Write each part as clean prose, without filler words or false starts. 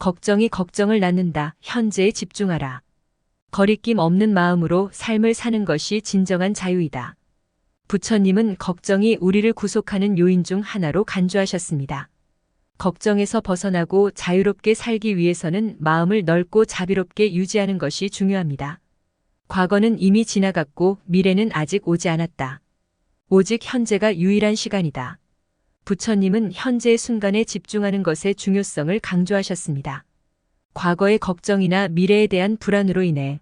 걱정이 걱정을 낳는다. 현재에 집중하라. 거리낌 없는 마음으로 삶을 사는 것이 진정한 자유이다. 부처님은 걱정이 우리를 구속하는 요인 중 하나로 간주하셨습니다. 걱정에서 벗어나고 자유롭게 살기 위해서는 마음을 넓고 자비롭게 유지하는 것이 중요합니다. 과거는 이미 지나갔고 미래는 아직 오지 않았다. 오직 현재가 유일한 시간이다. 부처님은 현재의 순간에 집중하는 것의 중요성을 강조하셨습니다. 과거의 걱정이나 미래에 대한 불안으로 인해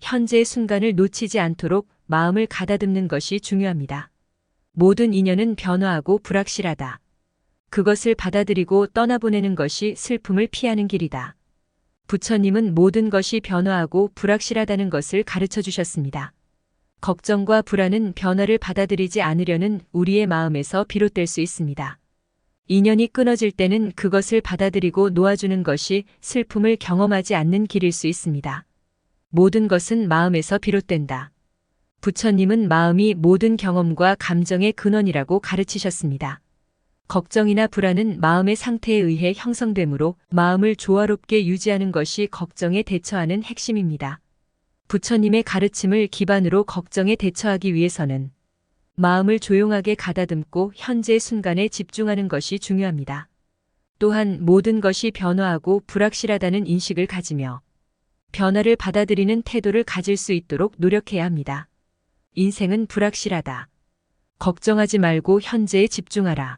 현재의 순간을 놓치지 않도록 마음을 가다듬는 것이 중요합니다. 모든 인연은 변화하고 불확실하다. 그것을 받아들이고 떠나보내는 것이 슬픔을 피하는 길이다. 부처님은 모든 것이 변화하고 불확실하다는 것을 가르쳐 주셨습니다. 걱정과 불안은 변화를 받아들이지 않으려는 우리의 마음에서 비롯될 수 있습니다. 인연이 끊어질 때는 그것을 받아들이고 놓아주는 것이 슬픔을 경험하지 않는 길일 수 있습니다. 모든 것은 마음에서 비롯된다. 부처님은 마음이 모든 경험과 감정의 근원이라고 가르치셨습니다. 걱정이나 불안은 마음의 상태에 의해 형성되므로 마음을 조화롭게 유지하는 것이 걱정에 대처하는 핵심입니다. 부처님의 가르침을 기반으로 걱정에 대처하기 위해서는 마음을 조용하게 가다듬고 현재의 순간에 집중하는 것이 중요합니다. 또한 모든 것이 변화하고 불확실하다는 인식을 가지며 변화를 받아들이는 태도를 가질 수 있도록 노력해야 합니다. 인생은 불확실하다. 걱정하지 말고 현재에 집중하라.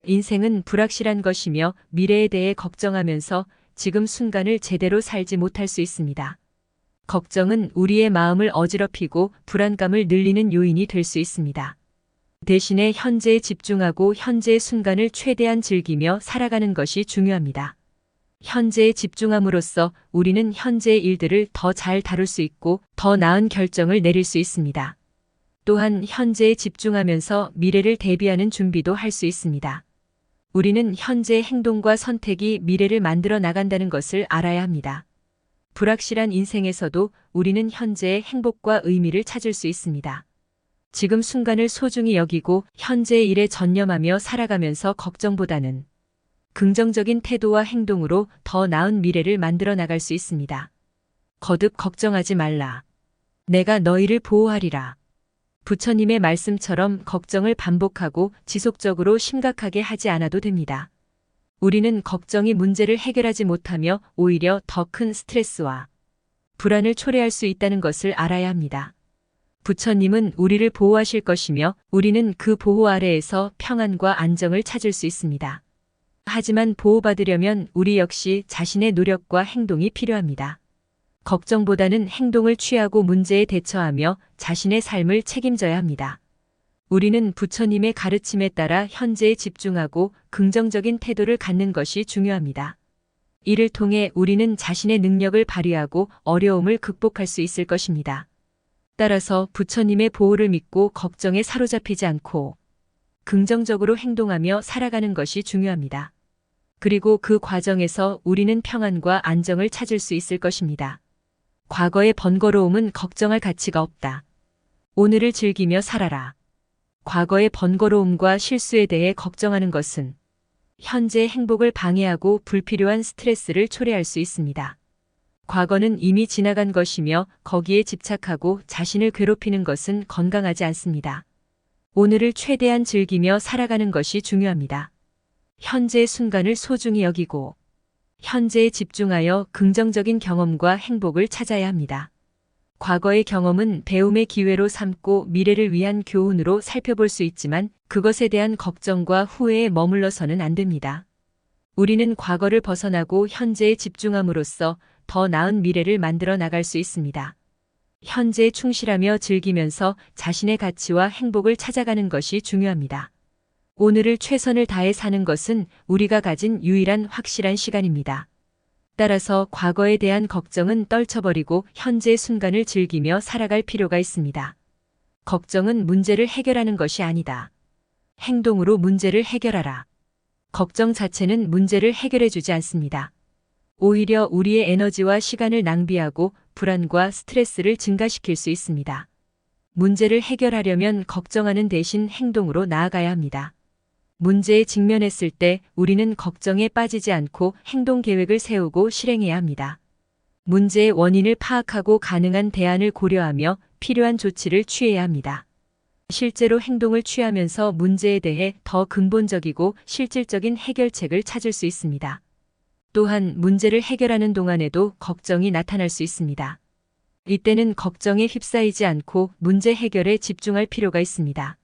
인생은 불확실한 것이며 미래에 대해 걱정하면서 지금 순간을 제대로 살지 못할 수 있습니다. 걱정은 우리의 마음을 어지럽히고 불안감을 늘리는 요인이 될 수 있습니다. 대신에 현재에 집중하고 현재의 순간을 최대한 즐기며 살아가는 것이 중요합니다. 현재에 집중함으로써 우리는 현재의 일들을 더 잘 다룰 수 있고 더 나은 결정을 내릴 수 있습니다. 또한 현재에 집중하면서 미래를 대비하는 준비도 할 수 있습니다. 우리는 현재의 행동과 선택이 미래를 만들어 나간다는 것을 알아야 합니다. 불확실한 인생에서도 우리는 현재의 행복과 의미를 찾을 수 있습니다. 지금 순간을 소중히 여기고 현재의 일에 전념하며 살아가면서 걱정보다는 긍정적인 태도와 행동으로 더 나은 미래를 만들어 나갈 수 있습니다. 거듭 걱정하지 말라. 내가 너희를 보호하리라. 부처님의 말씀처럼 걱정을 반복하고 지속적으로 심각하게 하지 않아도 됩니다. 우리는 걱정이 문제를 해결하지 못하며 오히려 더 큰 스트레스와 불안을 초래할 수 있다는 것을 알아야 합니다. 부처님은 우리를 보호하실 것이며 우리는 그 보호 아래에서 평안과 안정을 찾을 수 있습니다. 하지만 보호받으려면 우리 역시 자신의 노력과 행동이 필요합니다. 걱정보다는 행동을 취하고 문제에 대처하며 자신의 삶을 책임져야 합니다. 우리는 부처님의 가르침에 따라 현재에 집중하고 긍정적인 태도를 갖는 것이 중요합니다. 이를 통해 우리는 자신의 능력을 발휘하고 어려움을 극복할 수 있을 것입니다. 따라서 부처님의 보호를 믿고 걱정에 사로잡히지 않고 긍정적으로 행동하며 살아가는 것이 중요합니다. 그리고 그 과정에서 우리는 평안과 안정을 찾을 수 있을 것입니다. 과거의 번거로움은 걱정할 가치가 없다. 오늘을 즐기며 살아라. 과거의 번거로움과 실수에 대해 걱정하는 것은 현재의 행복을 방해하고 불필요한 스트레스를 초래할 수 있습니다. 과거는 이미 지나간 것이며 거기에 집착하고 자신을 괴롭히는 것은 건강하지 않습니다. 오늘을 최대한 즐기며 살아가는 것이 중요합니다. 현재의 순간을 소중히 여기고 현재에 집중하여 긍정적인 경험과 행복을 찾아야 합니다. 과거의 경험은 배움의 기회로 삼고 미래를 위한 교훈으로 살펴볼 수 있지만 그것에 대한 걱정과 후회에 머물러서는 안 됩니다. 우리는 과거를 벗어나고 현재에 집중함으로써 더 나은 미래를 만들어 나갈 수 있습니다. 현재에 충실하며 즐기면서 자신의 가치와 행복을 찾아가는 것이 중요합니다. 오늘을 최선을 다해 사는 것은 우리가 가진 유일한 확실한 시간입니다. 따라서 과거에 대한 걱정은 떨쳐버리고 현재의 순간을 즐기며 살아갈 필요가 있습니다. 걱정은 문제를 해결하는 것이 아니다. 행동으로 문제를 해결하라. 걱정 자체는 문제를 해결해주지 않습니다. 오히려 우리의 에너지와 시간을 낭비하고 불안과 스트레스를 증가시킬 수 있습니다. 문제를 해결하려면 걱정하는 대신 행동으로 나아가야 합니다. 문제에 직면했을 때 우리는 걱정에 빠지지 않고 행동 계획을 세우고 실행해야 합니다. 문제의 원인을 파악하고 가능한 대안을 고려하며 필요한 조치를 취해야 합니다. 실제로 행동을 취하면서 문제에 대해 더 근본적이고 실질적인 해결책을 찾을 수 있습니다. 또한 문제를 해결하는 동안에도 걱정이 나타날 수 있습니다. 이때는 걱정에 휩싸이지 않고 문제 해결에 집중할 필요가 있습니다.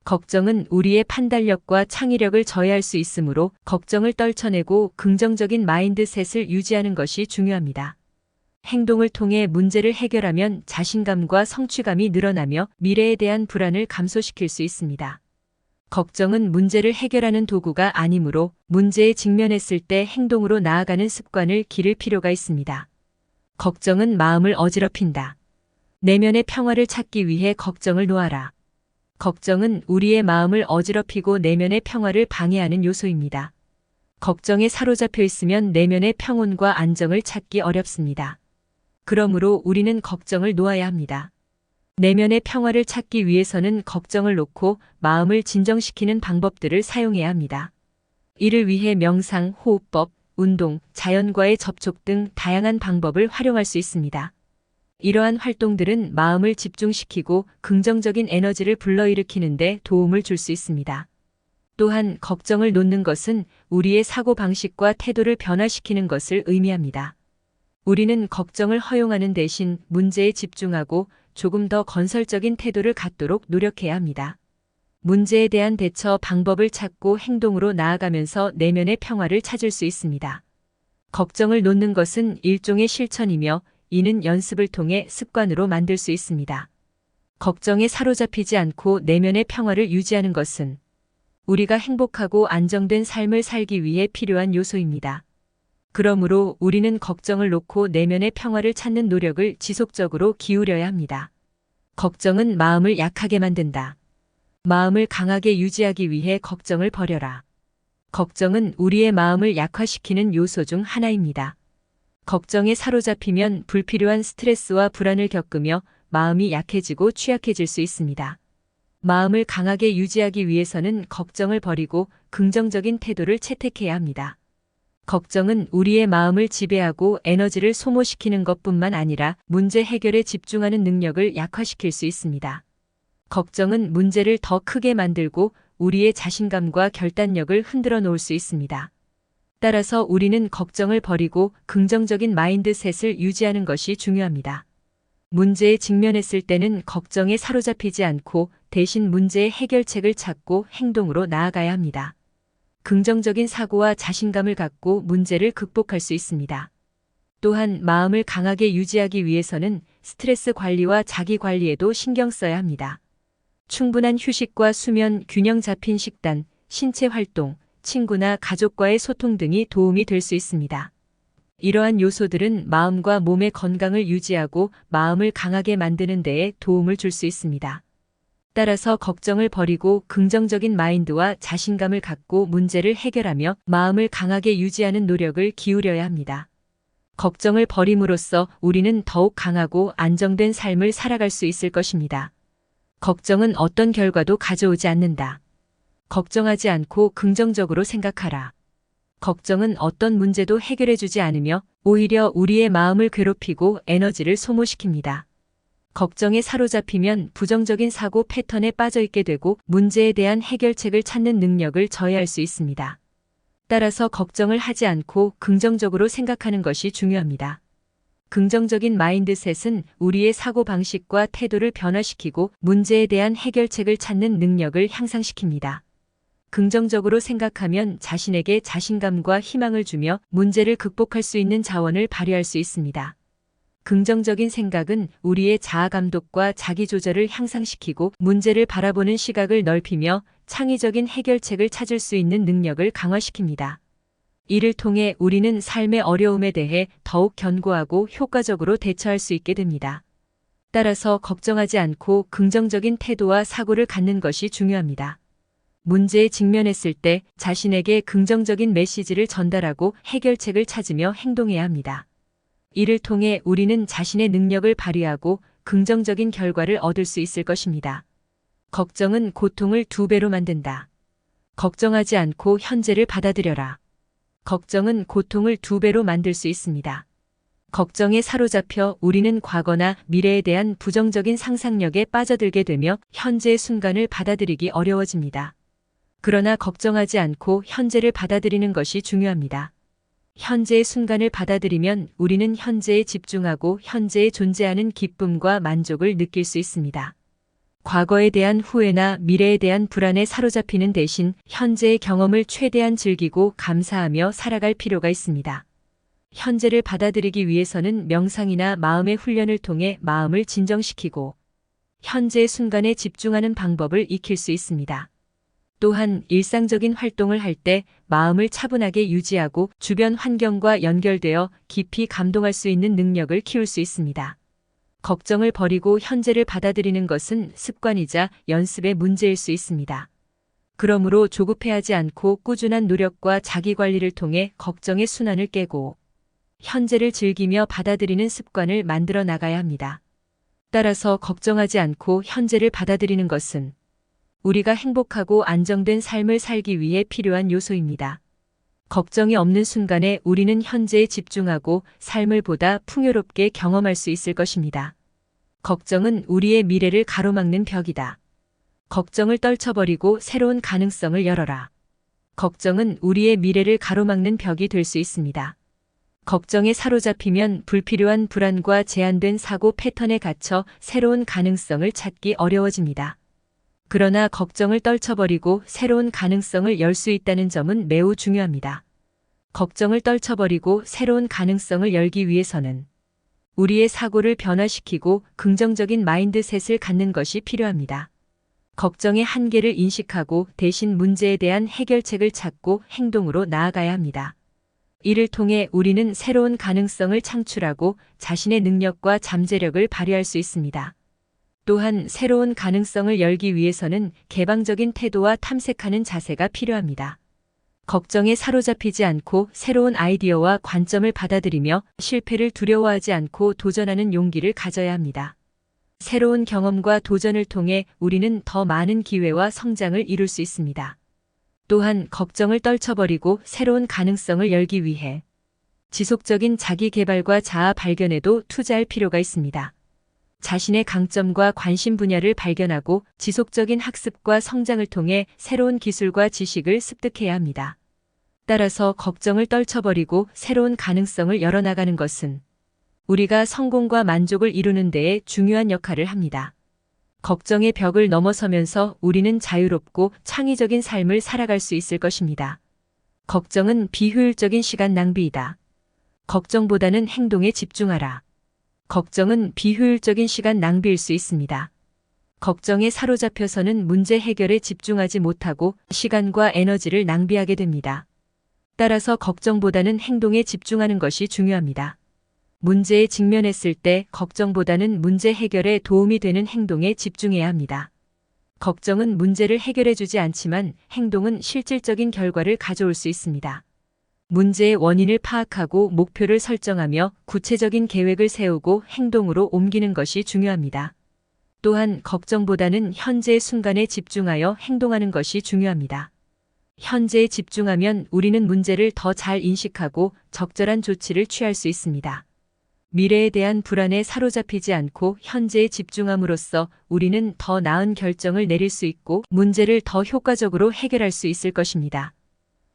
걱정은 우리의 판단력과 창의력을 저해할 수 있으므로 걱정을 떨쳐내고 긍정적인 마인드셋을 유지하는 것이 중요합니다. 행동을 통해 문제를 해결하면 자신감과 성취감이 늘어나며 미래에 대한 불안을 감소시킬 수 있습니다. 걱정은 문제를 해결하는 도구가 아니므로 문제에 직면했을 때 행동으로 나아가는 습관을 기를 필요가 있습니다. 걱정은 마음을 어지럽힌다. 내면의 평화를 찾기 위해 걱정을 놓아라. 걱정은 우리의 마음을 어지럽히고 내면의 평화를 방해하는 요소입니다. 걱정에 사로잡혀 있으면 내면의 평온과 안정을 찾기 어렵습니다. 그러므로 우리는 걱정을 놓아야 합니다. 내면의 평화를 찾기 위해서는 걱정을 놓고 마음을 진정시키는 방법들을 사용해야 합니다. 이를 위해 명상, 호흡법, 운동, 자연과의 접촉 등 다양한 방법을 활용할 수 있습니다. 이러한 활동들은 마음을 집중시키고 긍정적인 에너지를 불러일으키는 데 도움을 줄 수 있습니다. 또한 걱정을 놓는 것은 우리의 사고방식과 태도를 변화시키는 것을 의미합니다. 우리는 걱정을 허용하는 대신 문제에 집중하고 조금 더 건설적인 태도를 갖도록 노력해야 합니다. 문제에 대한 대처 방법을 찾고 행동으로 나아가면서 내면의 평화를 찾을 수 있습니다. 걱정을 놓는 것은 일종의 실천이며 이는 연습을 통해 습관으로 만들 수 있습니다. 걱정에 사로잡히지 않고 내면의 평화를 유지하는 것은 우리가 행복하고 안정된 삶을 살기 위해 필요한 요소입니다. 그러므로 우리는 걱정을 놓고 내면의 평화를 찾는 노력을 지속적으로 기울여야 합니다. 걱정은 마음을 약하게 만든다. 마음을 강하게 유지하기 위해 걱정을 버려라. 걱정은 우리의 마음을 약화시키는 요소 중 하나입니다. 걱정에 사로잡히면 불필요한 스트레스와 불안을 겪으며 마음이 약해지고 취약해질 수 있습니다. 마음을 강하게 유지하기 위해서는 걱정을 버리고 긍정적인 태도를 채택해야 합니다. 걱정은 우리의 마음을 지배하고 에너지를 소모시키는 것뿐만 아니라 문제 해결에 집중하는 능력을 약화시킬 수 있습니다. 걱정은 문제를 더 크게 만들고 우리의 자신감과 결단력을 흔들어 놓을 수 있습니다. 따라서 우리는 걱정을 버리고 긍정적인 마인드셋을 유지하는 것이 중요합니다. 문제에 직면했을 때는 걱정에 사로잡히지 않고 대신 문제의 해결책을 찾고 행동으로 나아가야 합니다. 긍정적인 사고와 자신감을 갖고 문제를 극복할 수 있습니다. 또한 마음을 강하게 유지하기 위해서는 스트레스 관리와 자기 관리에도 신경 써야 합니다. 충분한 휴식과 수면, 균형 잡힌 식단, 신체 활동, 친구나 가족과의 소통 등이 도움이 될 수 있습니다. 이러한 요소들은 마음과 몸의 건강을 유지하고 마음을 강하게 만드는 데에 도움을 줄 수 있습니다. 따라서 걱정을 버리고 긍정적인 마인드와 자신감을 갖고 문제를 해결하며 마음을 강하게 유지하는 노력을 기울여야 합니다. 걱정을 버림으로써 우리는 더욱 강하고 안정된 삶을 살아갈 수 있을 것입니다. 걱정은 어떤 결과도 가져오지 않는다. 걱정하지 않고 긍정적으로 생각하라. 걱정은 어떤 문제도 해결해주지 않으며 오히려 우리의 마음을 괴롭히고 에너지를 소모시킵니다. 걱정에 사로잡히면 부정적인 사고 패턴에 빠져있게 되고 문제에 대한 해결책을 찾는 능력을 저해할 수 있습니다. 따라서 걱정을 하지 않고 긍정적으로 생각하는 것이 중요합니다. 긍정적인 마인드셋은 우리의 사고방식과 태도를 변화시키고 문제에 대한 해결책을 찾는 능력을 향상시킵니다. 긍정적으로 생각하면 자신에게 자신감과 희망을 주며 문제를 극복할 수 있는 자원을 발휘할 수 있습니다. 긍정적인 생각은 우리의 자아감독과 자기조절을 향상시키고 문제를 바라보는 시각을 넓히며 창의적인 해결책을 찾을 수 있는 능력을 강화시킵니다. 이를 통해 우리는 삶의 어려움에 대해 더욱 견고하고 효과적으로 대처할 수 있게 됩니다. 따라서 걱정하지 않고 긍정적인 태도와 사고를 갖는 것이 중요합니다. 문제에 직면했을 때 자신에게 긍정적인 메시지를 전달하고 해결책을 찾으며 행동해야 합니다. 이를 통해 우리는 자신의 능력을 발휘하고 긍정적인 결과를 얻을 수 있을 것입니다. 걱정은 고통을 2배로 만든다. 걱정하지 않고 현재를 받아들여라. 걱정은 고통을 2배로 만들 수 있습니다. 걱정에 사로잡혀 우리는 과거나 미래에 대한 부정적인 상상력에 빠져들게 되며 현재의 순간을 받아들이기 어려워집니다. 그러나 걱정하지 않고 현재를 받아들이는 것이 중요합니다. 현재의 순간을 받아들이면 우리는 현재에 집중하고 현재에 존재하는 기쁨과 만족을 느낄 수 있습니다. 과거에 대한 후회나 미래에 대한 불안에 사로잡히는 대신 현재의 경험을 최대한 즐기고 감사하며 살아갈 필요가 있습니다. 현재를 받아들이기 위해서는 명상이나 마음의 훈련을 통해 마음을 진정시키고 현재의 순간에 집중하는 방법을 익힐 수 있습니다. 또한 일상적인 활동을 할 때 마음을 차분하게 유지하고 주변 환경과 연결되어 깊이 감동할 수 있는 능력을 키울 수 있습니다. 걱정을 버리고 현재를 받아들이는 것은 습관이자 연습의 문제일 수 있습니다. 그러므로 조급해하지 않고 꾸준한 노력과 자기관리를 통해 걱정의 순환을 깨고 현재를 즐기며 받아들이는 습관을 만들어 나가야 합니다. 따라서 걱정하지 않고 현재를 받아들이는 것은 우리가 행복하고 안정된 삶을 살기 위해 필요한 요소입니다. 걱정이 없는 순간에 우리는 현재에 집중하고 삶을 보다 풍요롭게 경험할 수 있을 것입니다. 걱정은 우리의 미래를 가로막는 벽이다. 걱정을 떨쳐버리고 새로운 가능성을 열어라. 걱정은 우리의 미래를 가로막는 벽이 될 수 있습니다. 걱정에 사로잡히면 불필요한 불안과 제한된 사고 패턴에 갇혀 새로운 가능성을 찾기 어려워집니다. 그러나 걱정을 떨쳐버리고 새로운 가능성을 열 수 있다는 점은 매우 중요합니다. 걱정을 떨쳐버리고 새로운 가능성을 열기 위해서는 우리의 사고를 변화시키고 긍정적인 마인드셋을 갖는 것이 필요합니다. 걱정의 한계를 인식하고 대신 문제에 대한 해결책을 찾고 행동으로 나아가야 합니다. 이를 통해 우리는 새로운 가능성을 창출하고 자신의 능력과 잠재력을 발휘할 수 있습니다. 또한 새로운 가능성을 열기 위해서는 개방적인 태도와 탐색하는 자세가 필요합니다. 걱정에 사로잡히지 않고 새로운 아이디어와 관점을 받아들이며 실패를 두려워하지 않고 도전하는 용기를 가져야 합니다. 새로운 경험과 도전을 통해 우리는 더 많은 기회와 성장을 이룰 수 있습니다. 또한 걱정을 떨쳐버리고 새로운 가능성을 열기 위해 지속적인 자기 개발과 자아 발견에도 투자할 필요가 있습니다. 자신의 강점과 관심 분야를 발견하고 지속적인 학습과 성장을 통해 새로운 기술과 지식을 습득해야 합니다. 따라서 걱정을 떨쳐버리고 새로운 가능성을 열어나가는 것은 우리가 성공과 만족을 이루는 데에 중요한 역할을 합니다. 걱정의 벽을 넘어서면서 우리는 자유롭고 창의적인 삶을 살아갈 수 있을 것입니다. 걱정은 비효율적인 시간 낭비이다. 걱정보다는 행동에 집중하라. 걱정은 비효율적인 시간 낭비일 수 있습니다. 걱정에 사로잡혀서는 문제 해결에 집중하지 못하고 시간과 에너지를 낭비하게 됩니다. 따라서 걱정보다는 행동에 집중하는 것이 중요합니다. 문제에 직면했을 때 걱정보다는 문제 해결에 도움이 되는 행동에 집중해야 합니다. 걱정은 문제를 해결해 주지 않지만 행동은 실질적인 결과를 가져올 수 있습니다. 문제의 원인을 파악하고 목표를 설정하며 구체적인 계획을 세우고 행동으로 옮기는 것이 중요합니다. 또한 걱정보다는 현재의 순간에 집중하여 행동하는 것이 중요합니다. 현재에 집중하면 우리는 문제를 더 잘 인식하고 적절한 조치를 취할 수 있습니다. 미래에 대한 불안에 사로잡히지 않고 현재에 집중함으로써 우리는 더 나은 결정을 내릴 수 있고 문제를 더 효과적으로 해결할 수 있을 것입니다.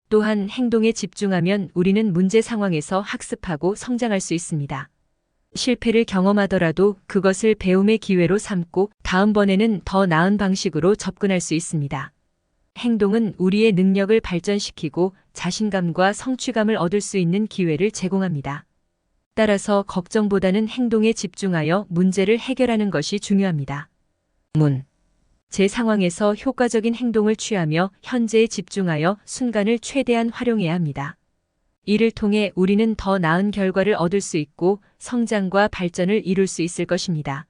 또한 행동에 집중하면 우리는 문제 상황에서 학습하고 성장할 수 있습니다. 실패를 경험하더라도 그것을 배움의 기회로 삼고 다음번에는 더 나은 방식으로 접근할 수 있습니다. 행동은 우리의 능력을 발전시키고 자신감과 성취감을 얻을 수 있는 기회를 제공합니다. 따라서 걱정보다는 행동에 집중하여 문제를 해결하는 것이 중요합니다. 제 상황에서 효과적인 행동을 취하며 현재에 집중하여 순간을 최대한 활용해야 합니다. 이를 통해 우리는 더 나은 결과를 얻을 수 있고 성장과 발전을 이룰 수 있을 것입니다.